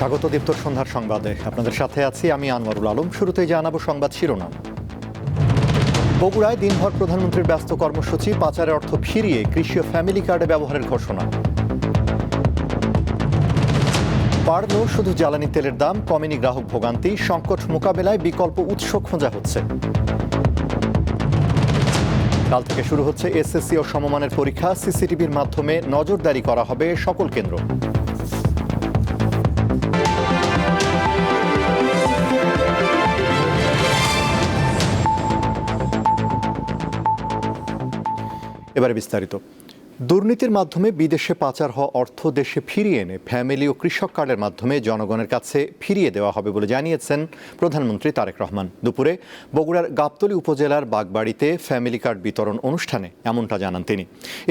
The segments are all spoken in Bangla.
স্বাগত দীপ্তর সন্ধ্যার সংবাদে আপনাদের সাথে আছি আমি আনোয়ারুল আলম। শুরুতেই জানাবো সংবাদ শিরোনাম। বগুড়ায় দিনভর প্রধানমন্ত্রীর ব্যস্ত কর্মসূচি, পাচারের অর্থ ফিরিয়ে কৃষি ও ফ্যামিলি কার্ডে ব্যবহারের ঘোষণা। বাড়ল শুধু জ্বালানি তেলের দাম, কমেনি গ্রাহক ভোগান্তি, সংকট মোকাবেলায় বিকল্প উৎস খোঁজা হচ্ছে। কাল থেকে শুরু হচ্ছে এসএসসি ও সমমানের পরীক্ষা, সিসিটিভির মাধ্যমে নজরদারি করা হবে সকল কেন্দ্র। এবারে বিস্তারিত। দুর্নীতির মাধ্যমে বিদেশে পাচার হওয়া অর্থ দেশে ফিরিয়ে এনে ফ্যামিলি ও কৃষক কার্ডের মাধ্যমে জনগণের কাছে ফিরিয়ে দেওয়া হবে বলে জানিয়েছেন প্রধানমন্ত্রী তারেক রহমান। দুপুরে বগুড়ার গাবতলী উপজেলার বাগবাড়িতে ফ্যামিলি কার্ড বিতরণ অনুষ্ঠানে এমনটা জানান তিনি।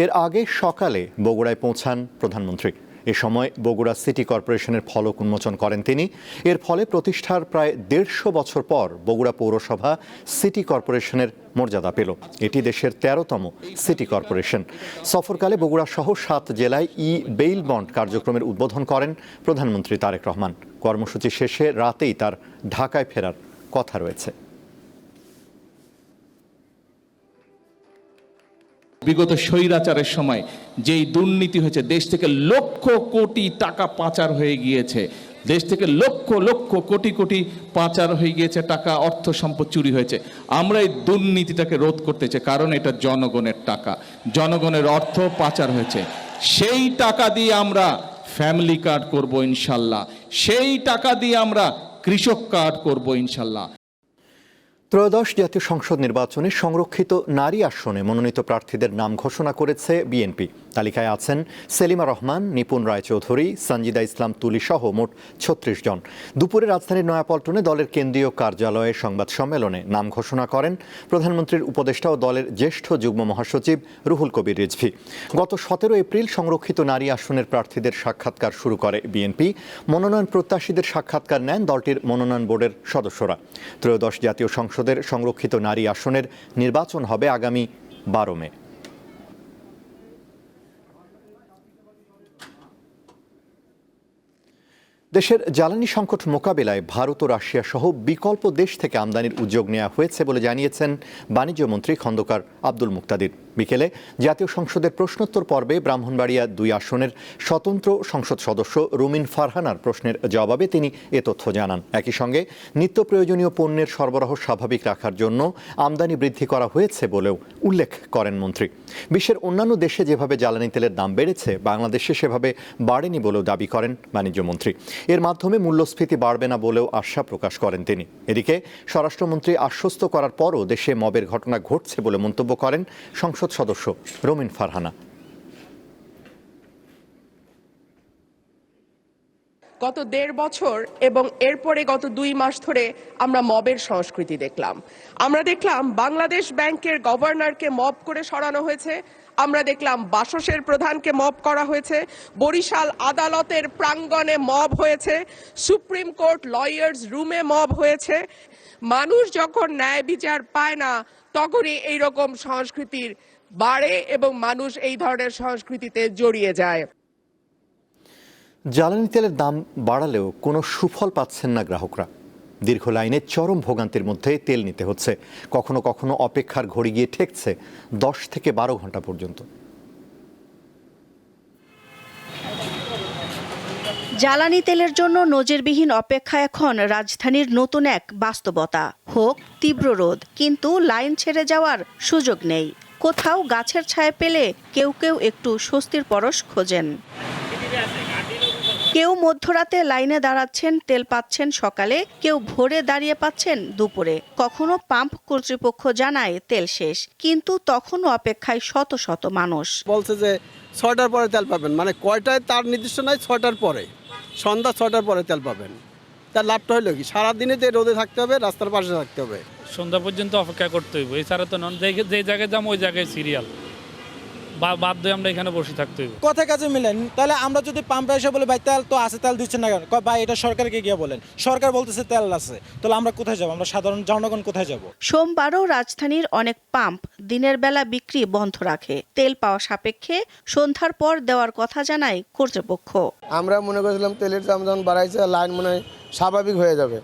এর আগে সকালে বগুড়ায় পৌঁছান প্রধানমন্ত্রী। এ সময় বগুড়া সিটি কর্পোরেশনের ফলক উন্মোচন করেন তিনি। এর ফলে প্রতিষ্ঠার প্রায় ১৫০ বছর পর বগুড়া পৌরসভা সিটি কর্পোরেশনের মর্যাদা পেল। এটি দেশের ১৩তম সিটি কর্পোরেশন। সফরকালে বগুড়া সহ ৭ জেলায় বেইল বন্ড কার্যক্রমের উদ্বোধন করেন প্রধানমন্ত্রী তারেক রহমান। কর্মসূচি শেষে রাতেই তার ঢাকায় ফেরার কথা রয়েছে। বিগত স্বৈরাচারের সময় যেই দুর্নীতি হয়েছে, দেশ থেকে লক্ষ কোটি টাকা পাচার হয়ে গিয়েছে, দেশ থেকে লক্ষ লক্ষ কোটি কোটি পাচার হয়ে গিয়েছে টাকা, অর্থ সম্পদ চুরি হয়েছে। আমরা এই দুর্নীতিটাকে রোধ করতে চাই, কারণ এটা জনগণের টাকা, জনগণের অর্থ পাচার হয়েছে। সেই টাকা দিয়ে আমরা ফ্যামিলি কার্ড করব ইনশাল্লাহ, সেই টাকা দিয়ে আমরা কৃষক কার্ড করব ইনশাল্লাহ। ত্রয়োদশ জাতীয় সংসদ নির্বাচনে সংরক্ষিত নারী আসনে মনোনীত প্রার্থীদের নাম ঘোষণা করেছে বিএনপি। তালিকায় আছেন সেলিমা রহমান, নিপুণ রায়চৌধুরী, সঞ্জিদা ইসলাম তুলি সহ মোট ৩৬ জন। দুপুরে রাজধানীর নয়াপল্টনে দলের কেন্দ্রীয় কার্যালয়ে সংবাদ সম্মেলনে নাম ঘোষণা করেন প্রধানমন্ত্রীর উপদেষ্টা ও দলের জ্যেষ্ঠ যুগ্ম মহাসচিব রুহুল কবির রিজভী। গত ১৭ এপ্রিল সংরক্ষিত নারী আসনের প্রার্থীদের সাক্ষাৎকার শুরু করে বিএনপি। মনোনয়ন প্রত্যাশীদের সাক্ষাৎকার নেন দলটির মনোনয়ন বোর্ডের সদস্যরা। ত্রয়োদশ জাতীয় সংসদের সংরক্ষিত নারী আসনের নির্বাচন হবে আগামী ১২ মে। দেশের জ্বালানি সংকট মোকাবিলায় ভারত ও রাশিয়া সহ বিকল্প দেশ থেকে আমদানির উদ্যোগ নেওয়া হয়েছে বলে জানিয়েছেন বাণিজ্যমন্ত্রী খন্দকার আব্দুল মুক্তাদির। বিকেলে জাতীয় সংসদের প্রশ্নোত্তর পর্বে ব্রাহ্মণবাড়িয়া ২ আসনের স্বতন্ত্র সংসদ সদস্য রুমিন ফারহানার প্রশ্নের জবাবে তিনি এ তথ্য জানান। একই সঙ্গে নিত্য প্রয়োজনীয় পণ্যের সরবরাহ স্বাভাবিক রাখার জন্য আমদানি বৃদ্ধি করা হয়েছে বলেও উল্লেখ করেন মন্ত্রী। বিশ্বের অন্যান্য দেশে যেভাবে জ্বালানি তেলের দাম বেড়েছে, বাংলাদেশে সেভাবে বাড়েনি বলেও দাবি করেন বাণিজ্যমন্ত্রী। এর মাধ্যমে মূল্যস্ফীতি বাড়বে না বলেও আশা প্রকাশ করেন তিনি। এদিকে স্বরাষ্ট্রমন্ত্রী আশ্বস্ত করার পরও দেশে মবের ঘটনা ঘটছে বলে মন্তব্য করেন সংসদ সদস্য রুমিন ফারহানা। গত ১.৫ বছর এবং এরপরে গত ২ মাস ধরে আমরা মবের সংস্কৃতি দেখলাম। আমরা দেখলাম বাংলাদেশ ব্যাংকের গভর্নরকে মব করে সরানো হয়েছে, আমরা দেখলাম বাসসের প্রধানকে মব করা হয়েছে, বরিশাল আদালতের প্রাঙ্গণে মব হয়েছে, সুপ্রিম কোর্ট লয়ার্স রুমে মব হয়েছে। মানুষ যখন ন্যায় বিচার পায় না, তখনই এইরকম সংস্কৃতির বাড়ে এবং মানুষ এই ধরনের সংস্কৃতিতে জড়িয়ে যায়। জ্বালানি তেলের দাম বাড়ালেও কোনো সুফল পাচ্ছেন না গ্রাহকরা। দীর্ঘ লাইনে চরম ভোগান্তির মধ্যে তেল নিতে হচ্ছে। কখনো কখনো অপেক্ষার ঘড়ি গিয়ে ঠেকছে ১০ থেকে ১২ ঘন্টা পর্যন্ত। জ্বালানি তেলের জন্য নজিরবিহীন অপেক্ষা এখন রাজধানীর নতুন এক বাস্তবতা। হোক তীব্র রোদ, কিন্তু লাইন ছেড়ে যাওয়ার সুযোগ নেই। কোথাও গাছের ছায়া পেলে কেউ কেউ একটু স্বস্তির পরশ খোঁজেন। কেউ মধ্যরাতে লাইনে দাঁড়াচ্ছেন, তেল পাচ্ছেন সকালে, কেউ ভোরে দাঁড়িয়ে পাচ্ছেন দুপুরে। কখনো পাম্প কর্তৃপক্ষ জানায় তেল শেষ, কিন্তু তখনও অপেক্ষায় শত শত মানুষ। বলছে যে ৬টার পরে তেল পাবেন, মানে কয়টায় তার নির্দিষ্ট নয়, ৬টার পরে, সন্ধ্যা ৬টার পরে তেল পাবেন। তার লাভটা হলো কি, সারাদিনে যে রোদে থাকতে হবে, রাস্তার পাশে থাকতে হবে, সন্ধ্যা পর্যন্ত অপেক্ষা করতে হইব। এছাড়া তো নন, যে জায়গায় যাম ওই জায়গায় সিরিয়াল, বাধ্য আমরা এখানে বসে থাকতে হবে। কথায় কাজে মিলেন, তাহলে আমরা যদি পাম্পে এসে বলি ভাই তেল তো আছে, তেল দিচ্ছেন না কেন, ভাই এটা সরকারকে গিয়ে বলেন, সরকার বলতেছে তেল আছে, তাহলে আমরা কোথায় যাবো? আমরা সাধারণ জনগণ কোথায় যাব? সোমবারও রাজধানীর অনেক পাম্প দিনের বেলা বিক্রি বন্ধ রাখে। তেল পাওয়া সাপেক্ষে সন্ধ্যার পর দেওয়ার কথা জানায় কর্তৃপক্ষ। আমরা মনে করেছিলাম তেলের দাম যখন বাড়াইছে লাইন মনে হয় স্বাভাবিক হয়ে যাবে,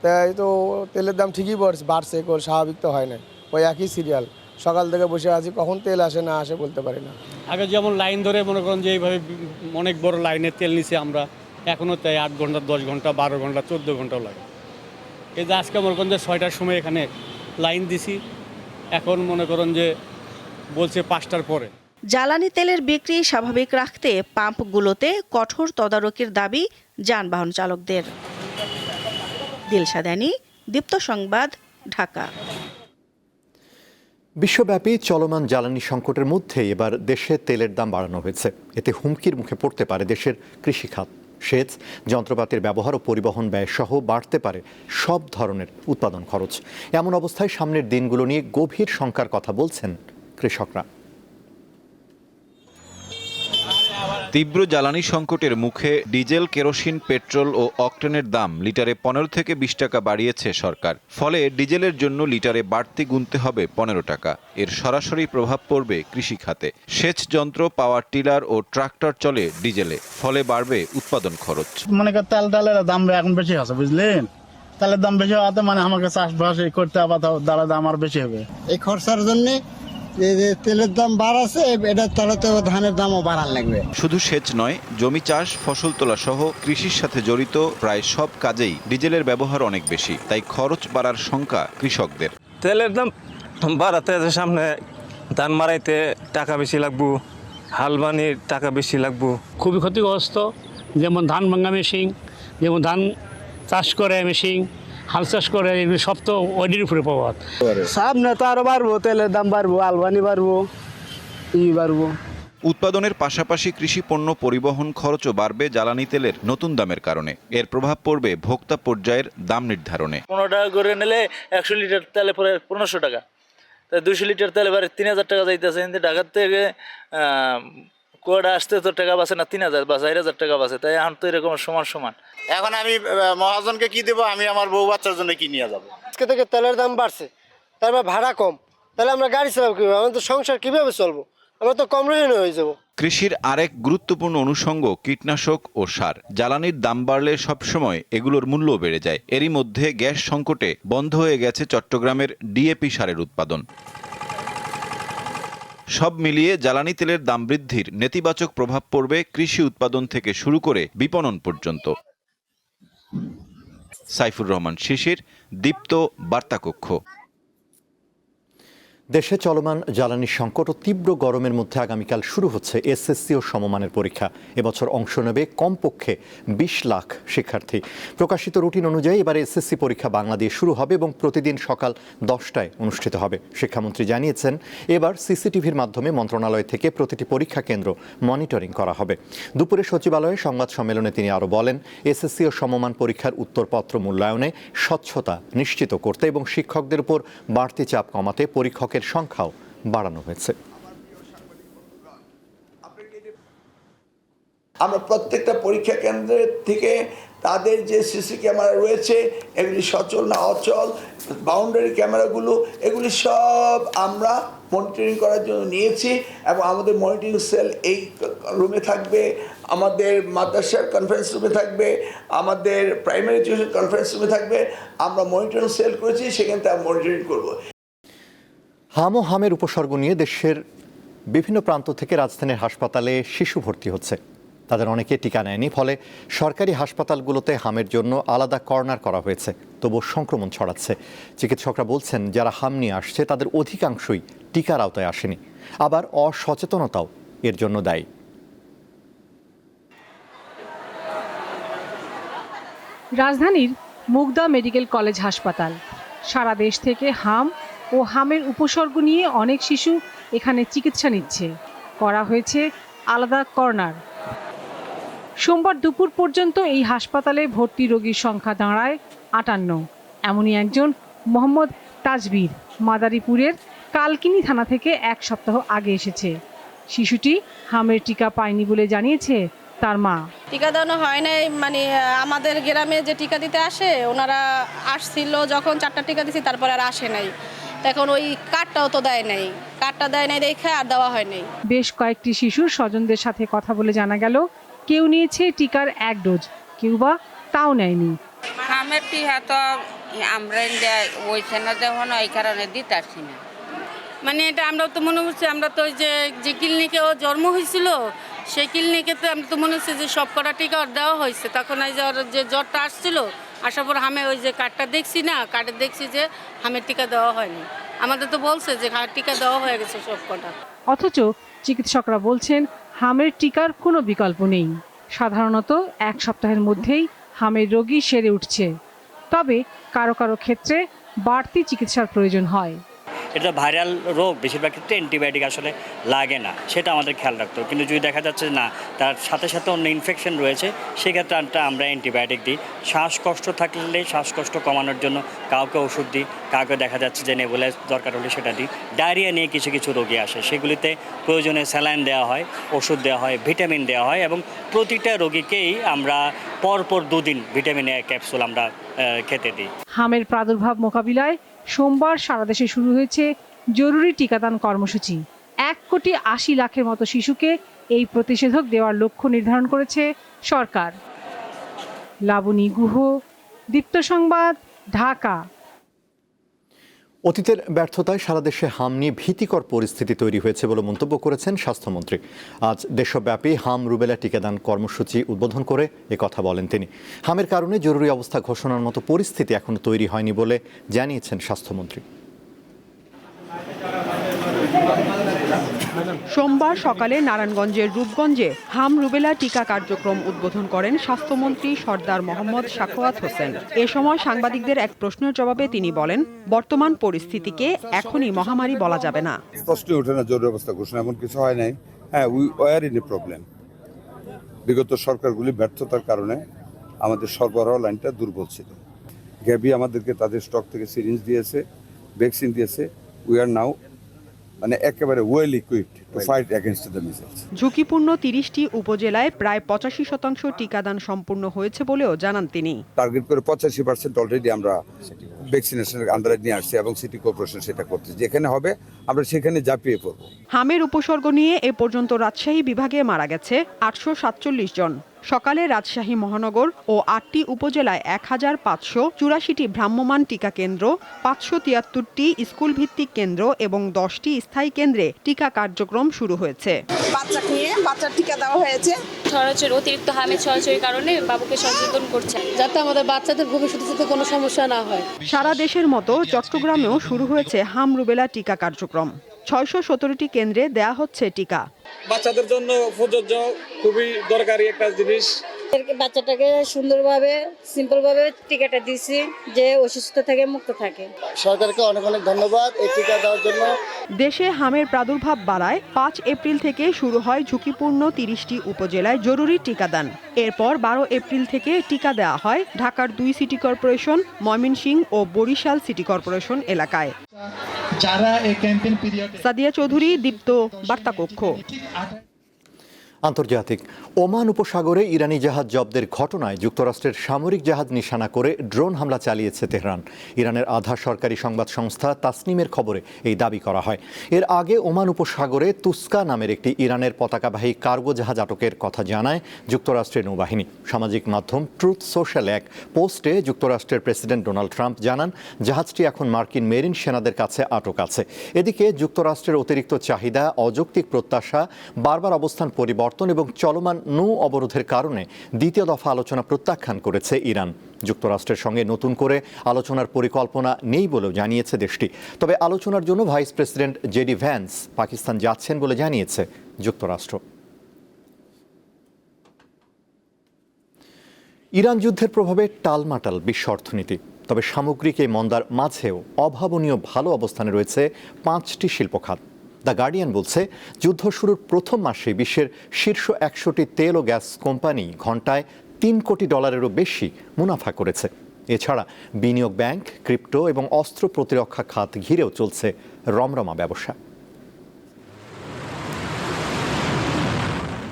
তাই তো তেলের দাম ঠিকই বাড়ছে, স্বাভাবিক তো হয় না। ওই একই সিরিয়াল, সকাল থেকে বসে আছি, কখন তেল আসে না আসে বলতে পারি না। আগে যেমন লাইন ধরে মনে করেন যে এইভাবে অনেক বড় লাইনে তেল নিছি আমরা, এখনও তাই 8 ঘন্টা 10 ঘন্টা 12 ঘন্টা 14 ঘন্টাও লাগে। এই যে আজকে মনে করেন যে 6টার সময় এখানে লাইন দিছি, এখন মনে করেন যে বলছে 5টার পরে। জ্বালানি তেলের বিক্রি স্বাভাবিক রাখতে পাম্পগুলোতে কঠোর তদারকির দাবি যানবাহন চালকদের। দিলশাদানি, দীপ্ত সংবাদ, ঢাকা। বিশ্বব্যাপী চলমান জ্বালানি সংকটের মধ্যে এবার দেশে তেলের দাম বাড়ানো হয়েছে। এতে হুমকির মুখে পড়তে পারে দেশের কৃষিখাত। সেচ, যন্ত্রপাতির ব্যবহার ও পরিবহন ব্যয় সহ বাড়তে পারে সব ধরনের উৎপাদন খরচ। এমন অবস্থায় সামনের দিনগুলো নিয়ে গভীর শঙ্কার কথা বলছেন কৃষকরা। তীব্র জ্বালানি সংকটের মুখে ডিজেল, কেরোসিন, পেট্রোল ও অকটেনের দাম লিটারে 15 থেকে 20 টাকা বাড়িয়েছে সরকার। ফলে ডিজেলের জন্য লিটারে বাড়তি গুনতে হবে 15 টাকা। এর সরাসরি প্রভাব পড়বে কৃষি খাতে। সেচ যন্ত্র, পাওয়ার টিলার ও ট্রাক্টর চলে ডিজেলে, ফলে বাড়বে উৎপাদন খরচ। মনে করেন তেলের দাম এখন বেশি আছে, বুঝলেন? তেলের দাম বেশি হওয়াতে মানে আমাকে চাষবাস করতে আবার দাম আর বেশি হবে। এই খরচার জন্য যে তেলের দাম বাড়াছে, এটার তলে তো ধানের দামও বাড়ার লাগবে। শুধু সেচ নয়, জমি চাষ, ফসল তোলা সহ কৃষির সাথে জড়িত প্রায় সব কাজেই ডিজেলের ব্যবহার অনেক বেশি। তাই খরচ বাড়ার শঙ্কা কৃষকদের। তেলের দাম বাড়াতে সামনে ধান মারাইতে টাকা বেশি লাগবো, হাল বানির টাকা বেশি লাগবো। খুবই ক্ষতিগ্রস্ত, যেমন ধান ভাঙা মেশিন, যেমন ধান চাষ করে মেশিন, হাল চাষ করে, এগুলো সব তো ওইটির উপরে প্রভাব। সামনে তো আরো বাড়বো, তেলের দাম বাড়বো, আলবানি বাড়বো, বাড়বো। উৎপাদনের পাশাপাশি কৃষি পণ্য পরিবহন খরচও বাড়বে জ্বালানি তেলের নতুন দামের কারণে। এর প্রভাব পড়বে ভোক্তা পর্যায়ের দাম নির্ধারণে। 15 টাকা করে নিলে 100 লিটার তেলে পরে 1500 টাকা, তাই 200 লিটার তেলে বাড়ে 3000 টাকা যাইতেছে। কিন্তু ঢাকার থেকে কোয়াটা আসতে তো টাকা বাঁচে না, 3000 বা 4000 টাকা বাঁচে। তাই এখন তো এরকম সমান সমান। এখন আমি মহাজনকে কি দেবো? আমি আমার বউ বাচ্চার জন্য কি নিয়ে যাবো? আজকে থেকে তেলের দাম বাড়ছে, তারপর ভাড়া কম, তাহলে আমরা গাড়ি চালাবো কিভাবে? আমাদের সংসার কিভাবে চলবো? আমরা তো কম ঋণ হয়ে যাবো। কৃষির আরেক গুরুত্বপূর্ণ অনুষঙ্গ কীটনাশক ও সার। জ্বালানির দাম বাড়লে সবসময় এগুলোর মূল্য বেড়ে যায়। এরই মধ্যে গ্যাস সংকটে বন্ধ হয়ে গেছে চট্টগ্রামের ডিএপি সারের উৎপাদন। সব মিলিয়ে জ্বালানি তেলের দাম বৃদ্ধির নেতিবাচক প্রভাব পড়বে কৃষি উৎপাদন থেকে শুরু করে বিপণন পর্যন্ত। সাইফুর রহমান শিশির, দীপ্ত, বার্তাকক্ষ। দেশে চলমান জ্বালানি সংকট ও তীব্র গরমের মধ্যে আগামীকাল শুরু হচ্ছে এসএসসি ও সমমানের পরীক্ষা। এবছর অংশ নেবে কমপক্ষে 20 লাখ শিক্ষার্থী। প্রকাশিত রুটিন অনুযায়ী এবার এসএসসি পরীক্ষা বাংলা দিয়ে শুরু হবে এবং প্রতিদিন সকাল 10টায় অনুষ্ঠিত হবে। শিক্ষামন্ত্রী জানিয়েছেন, এবার সিসিটিভির মাধ্যমে মন্ত্রণালয় থেকে প্রতিটি পরীক্ষা কেন্দ্র মনিটরিং করা হবে। দুপুরে সচিবালয়ে সংবাদ সম্মেলনে তিনি আরও বলেন, এসএসসি ও সমমান পরীক্ষার উত্তরপত্র মূল্যায়নে স্বচ্ছতা নিশ্চিত করতে এবং শিক্ষকদের উপর বাড়তি চাপ কমাতে পরীক্ষকের সংখ্যাও বাড়ানো হয়েছে। আমরা প্রত্যেকটা পরীক্ষা কেন্দ্রের থেকে তাদের যে সিসি ক্যামেরা রয়েছে, এগুলি সচল না অচল, বাউন্ডারি ক্যামেরাগুলো, এগুলি সব আমরা মনিটরিং করার জন্য নিয়েছি এবং আমাদের মনিটরিং সেল এই রুমে থাকবে, আমাদের মাদ্রাসার কনফারেন্স রুমে থাকবে, আমাদের প্রাইমারি এডুকেশন কনফারেন্স রুমে থাকবে। আমরা মনিটরিং সেল করেছি, সেখান থেকে মনিটরিং করবো। হাম ও হামের উপসর্গ নিয়ে দেশের বিভিন্ন প্রান্ত থেকে রাজধানীর হাসপাতালে শিশু ভর্তি হচ্ছে। তাদের অনেকে টিকা নেয়নি, ফলে সরকারি হাসপাতালগুলোতে হামের জন্য আলাদা কর্নার করা হয়েছে। তবুও সংক্রমণ ছড়াচ্ছে। চিকিৎসকরা বলছেন, যারা হাম নিয়ে আসছে তাদের অধিকাংশই টিকার আওতায় আসেনি। আবার অসচেতনতাও এর জন্য দায়ী। রাজধানীর মুগদা মেডিকেল কলেজ হাসপাতাল। সারা দেশ থেকে হাম ও হামের উপসর্গ নিয়ে অনেক শিশু এখানে চিকিৎসা নিচ্ছে। করা হয়েছে আলাদা কর্নার। সোমবার দুপুর পর্যন্ত এই হাসপাতালে ভর্তি রোগীর সংখ্যা দাঁড়ায় 58। এমনই একজন মোহাম্মদ তাজবীর মাদারীপুরের কালকিনি থানা থেকে 1 সপ্তাহ আগে এসেছে। শিশুটি হামের টিকা পায়নি বলে জানিয়েছে তার মা। টিকা দেওয়ানো হয় নাই, মানে আমাদের গ্রামে যে টিকা দিতে আসে ওনারা আসছিল যখন 4টা টিকা দিছি, তারপরে আর আসে নাই। এখন ওই কার্ডটাও তো দেয় নাই, কার্ডটা দেয় নাই দেখে আর দেওয়া হয় নাই। বেশ কয়েকটি শিশুর স্বজনদের সাথে কথা বলে জানা গেল কেউ নিয়েছে টিকার 1 ডোজ, কেউ বা তাও নেয়নি। হামের টিকা তো আমরা ওইছে না যখন এই কারণে দিতে আসছি না। মানে এটা আমরা তো মনে হচ্ছে আমরা তো যে ক্লিনিকে ও জন্ম হয়েছিল সেই ক্লিনিকে তো আমরা তো মনে হচ্ছে যে সব কটা টিকা দেওয়া হয়েছে। তখন এই যে জ্বরটা আসছিল, আসার পর আমি ওই যে কার্ডটা দেখছি না, কার্ডে দেখছি যে হামের টিকা দেওয়া হয়নি। আমাদের তো বলছে যে টিকা দেওয়া হয়ে গেছে সব কটা। অথচ চিকিৎসকরা বলছেন হামের টিকার কোনো বিকল্প নেই। সাধারণত 1 সপ্তাহের মধ্যেই হামের রোগী সেরে উঠছে, তবে কারো কারো ক্ষেত্রে বাড়তি চিকিৎসার প্রয়োজন হয়। এটা ভাইরাল রোগ, বেশিরভাগ ক্ষেত্রে অ্যান্টিবায়োটিক আসলে লাগে না, সেটা আমাদের খেয়াল রাখতে হবে। কিন্তু যদি দেখা যাচ্ছে না তার সাথে সাথে অন্য ইনফেকশন রয়েছে, সেক্ষেত্রে আমরা অ্যান্টিবায়োটিক দিই। শ্বাসকষ্ট থাকলে শ্বাসকষ্ট কমানোর জন্য কাউকে ওষুধ দিই, কাউকে দেখা যাচ্ছে যে নেবুলাইজ দরকার হলে সেটা দিই। ডায়রিয়া নিয়ে কিছু কিছু রোগী আসে, সেগুলিতে প্রয়োজনে স্যালাইন দেওয়া হয়, ওষুধ দেওয়া হয়, ভিটামিন দেওয়া হয়, এবং প্রতিটা রোগীকেই আমরা পরপর 2 দিন ভিটামিন এ ক্যাপসুল আমরা খেতে দিই। হামের প্রাদুর্ভাব মোকাবিলায় সোমবার সারা দেশে শুরু হয়েছে জরুরি টিকাদান কর্মসূচি। 1,80,00,000 মতো শিশুকে এই প্রতিষেধক দেওয়ার লক্ষ্য নির্ধারণ করেছে সরকার। লাবণী গুহ, দীপ্ত সংবাদ, ঢাকা। অতীতের ব্যর্থতায় সারা দেশে হাম নিয়ে ভীতিকর পরিস্থিতি তৈরি হয়েছে বলে মন্তব্য করেছেন স্বাস্থ্যমন্ত্রী। আজ দেশব্যাপী হাম রুবেলা টিকাদান কর্মসূচি উদ্বোধন করে কথা বলেন তিনি। হামের কারণে জরুরি অবস্থা ঘোষণার মতো পরিস্থিতি এখনো তৈরি হয়নি বলে জানিয়েছেন স্বাস্থ্যমন্ত্রী। সোমবার সকালে নারায়ণগঞ্জের রূপগঞ্জে হাম রুবেলা টিকা কার্যক্রম উদ্বোধন করেন স্বাস্থ্যমন্ত্রী সরদার মোহাম্মদ সাখাওয়াত হোসেন। এ সময় সাংবাদিকদের এক প্রশ্নের জবাবে তিনি বলেন, বর্তমান পরিস্থিতিকে এখনই মহামারী বলা যাবে না। প্রশ্ন ওঠে না জরুরি অবস্থা ঘোষণা, এমন কিছু হয় নাই। হ্যাঁ, we were in a problem. বিগত সরকারগুলি ব্যর্থতার কারণে আমাদের সরবরাহ লাইনটা দুর্বল ছিল। গ্যাবি আমাদেরকে তাদের স্টক থেকে সিরিঞ্জ দিয়েছে, ভ্যাকসিন দিয়েছে। উই আর নাও মানে একেবারে well equipped to fight against the measles. ঝুঁকিপূর্ণ 30টি উপজেলায় প্রায় 85% টিকাদান সম্পূর্ণ হয়েছে বলেও জানান তিনি। টার্গেট করে 85% অলরেডি আমরা ভ্যাকসিনেশনের আন্ডারে নিয়ে আসছি এবং সিটি কর্পোরেশন সেটা করছে। যেখানে হবে আমরা সেখানে ঝাঁপিয়ে পড়ব। হামের উপসর্গ নিয়ে এ পর্যন্ত রাজশাহী বিভাগে মারা গেছে 847 জন। সকালে রাজশাহী মহানগর ও 8টি উপজেলায় 1584টি ভ্রাম্যমাণ টিকা কেন্দ্র, 573টি স্কুল ভিত্তিক কেন্দ্র এবং 10টি স্থায়ী কেন্দ্রে টিকা কার্যক্রম শুরু হয়েছে। বাচ্চাকে নিয়ে বাচ্চার টিকা দেওয়া হয়েছে। ছড়াছড়ি অতিরিক্ত হামের ছড়াছড়ির কারণে বাবুকে সচেতন করছে, যাতে আমাদের বাচ্চাদের ভবিষ্যতে যাতে কোনো সমস্যা না হয়। সারা দেশের মতো চট্টগ্রামেও শুরু হয়েছে হাম রুবেলা টিকা কার্যক্রম। 617টি কেন্দ্রে দেয়া হচ্ছে টিকা। বাচ্চাদের জন্য প্রযোজ্য, খুবই দরকারি একটা জিনিস। বাচ্চাটাকে সুন্দরভাবে সিম্পলভাবে টিকাটা দিছি যে অসুস্থ থেকে মুক্ত থাকে। সরকারকে অনেক অনেক ধন্যবাদ এই টিকা দেওয়ার জন্য। দেশে হামের প্রাদুর্ভাব বাড়ায় 5 এপ্রিল থেকে শুরু হয় ঝুঁকিপূর্ণ 30টি উপজেলায় জরুরি টিকাদান। এরপর 12 এপ্রিল থেকে টিকা দেওয়া হয় ঢাকার 2 সিটি কর্পোরেশন, ময়মনসিংহ ও বরিশাল সিটি কর্পোরেশন এলাকায়। সাদিয়া চৌধুরী, দীপ্ত, বার্তা কক্ষ। আন্তর্জাতিক। ওমান উপসাগরে ইরানি জাহাজ জব্দের ঘটনায় যুক্তরাষ্ট্রের সামরিক জাহাজ নিশানা করে ড্রোন হামলা চালিয়েছে তেহরান। ইরানের আধা সরকারি সংবাদ সংস্থা তাসনিমের খবরে এই দাবি করা হয়। এর আগে ওমান উপসাগরে তুস্কা নামের একটি ইরানের পতাকাবাহী কার্গো জাহাজ আটকের কথা জানায় যুক্তরাষ্ট্রের নৌবাহিনী। সামাজিক মাধ্যম ট্রুথ সোশ্যাল এক পোস্টে যুক্তরাষ্ট্রের প্রেসিডেন্ট ডোনাল্ড ট্রাম্প জানান জাহাজটি এখন মার্কিন মেরিন সেনাদের কাছে আটক আছে। এদিকে যুক্তরাষ্ট্রের অতিরিক্ত চাহিদা, অযৌক্তিক প্রত্যাশা, বারবার অবস্থান পরিবর্তন এবং চলমান নৌ অবরোধের কারণে দ্বিতীয় দফা আলোচনা প্রত্যাখ্যান করেছে ইরান। যুক্তরাষ্ট্রের সঙ্গে নতুন করে আলোচনার পরিকল্পনা নেই বলেও জানিয়েছে দেশটি। তবে আলোচনার জন্য vice president JD Vance Pakistan যাচ্ছেন বলে জানিয়েছে যুক্তরাষ্ট্র। ইরান যুদ্ধের প্রভাবে টালমাটাল বিশ্ব অর্থনীতি। তবে সামগ্রিক এই মন্দার মাঝেও অভাবনীয় ভালো অবস্থানে রয়েছে 5টি শিল্প খাত। দ্য গার্ডিয়ান বলছে, যুদ্ধ শুরুর প্রথম মাসে বিশ্বের শীর্ষ 100টি তেল ও গ্যাস কোম্পানি ঘন্টায় $3 কোটি বেশি মুনাফা করেছে। এছাড়া বিনিয়োগ ব্যাংক, ক্রিপ্টো এবং অস্ত্র প্রতিরক্ষা খাত ঘিরেও চলছে রমরমা ব্যবসা।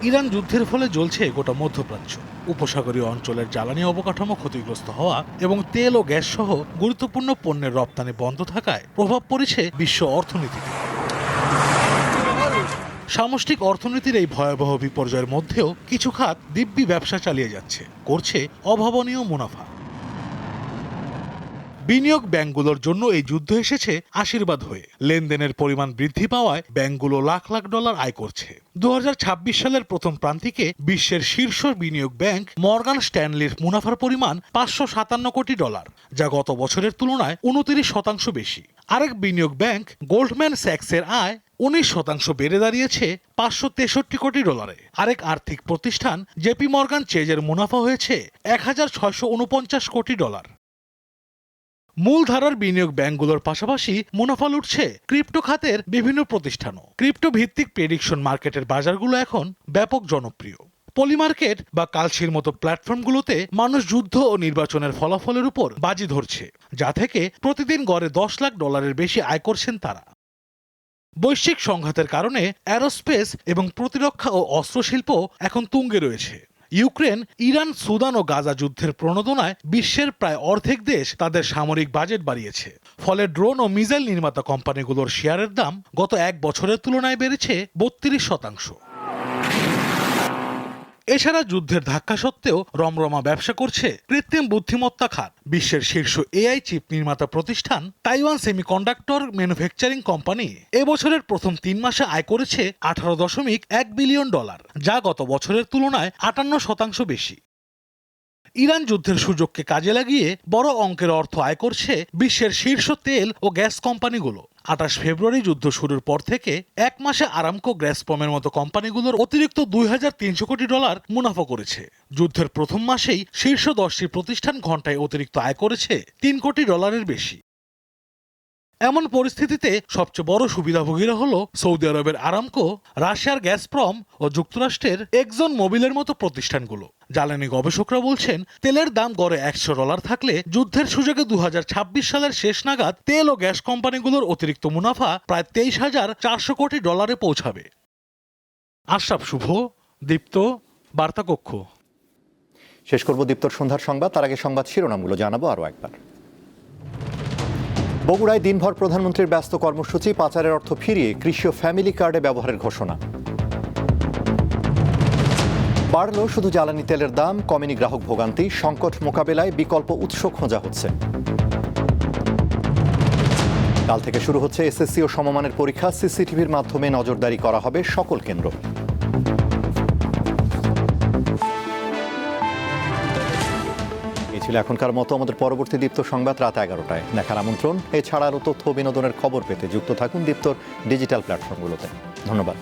ইরান যুদ্ধের ফলে জ্বলছে গোটা মধ্যপ্রাচ্য। উপসাগরীয় অঞ্চলের জ্বালানি অবকাঠামো ক্ষতিগ্রস্ত হওয়া এবং তেল ও গ্যাস সহ গুরুত্বপূর্ণ পণ্যের রপ্তানি বন্ধ থাকায় প্রভাব পড়েছে বিশ্ব অর্থনীতিতে। সামষ্টিক অর্থনীতির এই ভয়াবহ বিপর্যয়ের মধ্যেও কিছু খাত দিব্যি ব্যবসা চালিয়ে যাচ্ছে, করছে অভাবনীয় মুনাফা। বিনিয়োগ ব্যাংকগুলোর জন্য এই যুদ্ধ এসেছে আশীর্বাদ হয়ে। লেনদেনের পরিমাণ বৃদ্ধি পাওয়ায় ব্যাংকগুলো লাখ লাখ ডলার আয় করছে। 2026 সালের প্রথম প্রান্তিকে বিশ্বের শীর্ষ বিনিয়োগ ব্যাংক মর্গান স্ট্যানলির মুনাফার পরিমাণ $557 কোটি, যা গত বছরের তুলনায় 29% বেশি। আরেক বিনিয়োগ ব্যাংক গোল্ডম্যান স্যাক্সের আয় 19% বেড়ে দাঁড়িয়েছে $563 কোটি। আরেক আর্থিক প্রতিষ্ঠান জেপি মর্গান চেজের মুনাফা হয়েছে $1649 কোটি। মূলধারার বিনিয়োগ ব্যাংকগুলোর পাশাপাশি মুনাফা লুটছে ক্রিপ্টো খাতের বিভিন্ন প্রতিষ্ঠানও। ক্রিপ্টো ভিত্তিক প্রেডিকশন মার্কেটের বাজারগুলো এখন ব্যাপক জনপ্রিয়। পলিমার্কেট বা কালশির মতো প্ল্যাটফর্মগুলোতে মানুষ যুদ্ধ ও নির্বাচনের ফলাফলের উপর বাজি ধরছে, যা থেকে প্রতিদিন গড়ে $10 লাখ বেশি আয় করছেন তারা। বৈশ্বিক সংঘাতের কারণে অ্যারোস্পেস এবং প্রতিরক্ষা ও অস্ত্রশিল্প এখন তুঙ্গে রয়েছে। ইউক্রেন, ইরান, সুদান ও গাজা যুদ্ধের প্রণোদনায় বিশ্বের প্রায় অর্ধেক দেশ তাদের সামরিক বাজেট বাড়িয়েছে। ফলে ড্রোন ও মিসাইল নির্মাতা কোম্পানিগুলোর শেয়ারের দাম গত এক বছরের তুলনায় বেড়েছে 32%। এছাড়া যুদ্ধের ধাক্কা সত্ত্বেও রমরমা ব্যবসা করছে কৃত্রিম বুদ্ধিমত্তা খাত। বিশ্বের শীর্ষ এআই চিপ নির্মাতা প্রতিষ্ঠান তাইওয়ান সেমিকন্ডাক্টর ম্যানুফ্যাকচারিং কোম্পানি এবছরের প্রথম 3 মাসে আয় করেছে $18.1 বিলিয়ন, যা গত বছরের তুলনায় 58% বেশি। ইরান যুদ্ধের সুযোগকে কাজে লাগিয়ে বড় অঙ্কের অর্থ আয় করছে বিশ্বের শীর্ষ তেল ও গ্যাস কোম্পানিগুলো। 28 ফেব্রুয়ারি যুদ্ধ শুরুর পর থেকে এক মাসে আরামকো, গ্যাসপ্রমের মতো কোম্পানিগুলোর অতিরিক্ত $2300 কোটি মুনাফা করেছে। যুদ্ধের প্রথম মাসেই শীর্ষ 10টি প্রতিষ্ঠান ঘন্টায় অতিরিক্ত আয় করেছে $3 কোটি বেশি। এমন পরিস্থিতিতে সবচেয়ে বড় সুবিধাভোগীরা হলো সৌদি আরবের আরামকো, রাশিয়ার গ্যাসপ্রম ও যুক্তরাষ্ট্রের এক্সন মোবিলের মতো প্রতিষ্ঠানগুলো। জ্বালানি গবেষকরা বলছেন, তেলের দাম গড়ে $100 থাকলে যুদ্ধের সুযোগে 2026 সালের শেষ নাগাদ তেল ও গ্যাস কোম্পানিগুলোর অতিরিক্ত মুনাফা প্রায় $23,400 কোটি পৌঁছাবে। আশরাফ শুভ, দীপ্ত, বার্তাকক্ষ। শেষ করব দীপ্তর সন্ধ্যার সংবাদ। তার আগে সংবাদ শিরোনামগুলো জানাবো আরও একবার। বগুড়ায় দিনভর প্রধানমন্ত্রীর ব্যস্ত কর্মসূচি, পাচারের অর্থ ফিরিয়ে কৃষি ও ফ্যামিলি কার্ডে ব্যবহারের ঘোষণা। বাড়ল শুধু জ্বালানি তেলের দাম, কমেনি গ্রাহক ভোগান্তি, সংকট মোকাবেলায় বিকল্প উৎস খোঁজা হচ্ছে। কাল থেকে শুরু হচ্ছে এসএসসি ও সমমানের পরীক্ষা, সিসিটিভির মাধ্যমে নজরদারি করা হবে সকল কেন্দ্র। ছিল এখনকার মতো। আমাদের পরবর্তী দীপ্ত সংবাদ রাত 11টায় দেখার আমন্ত্রণ। এছাড়া আরও তথ্য বিনোদনের খবর পেতে যুক্ত থাকুন দীপ্তর ডিজিটাল প্ল্যাটফর্মগুলোতে। ধন্যবাদ।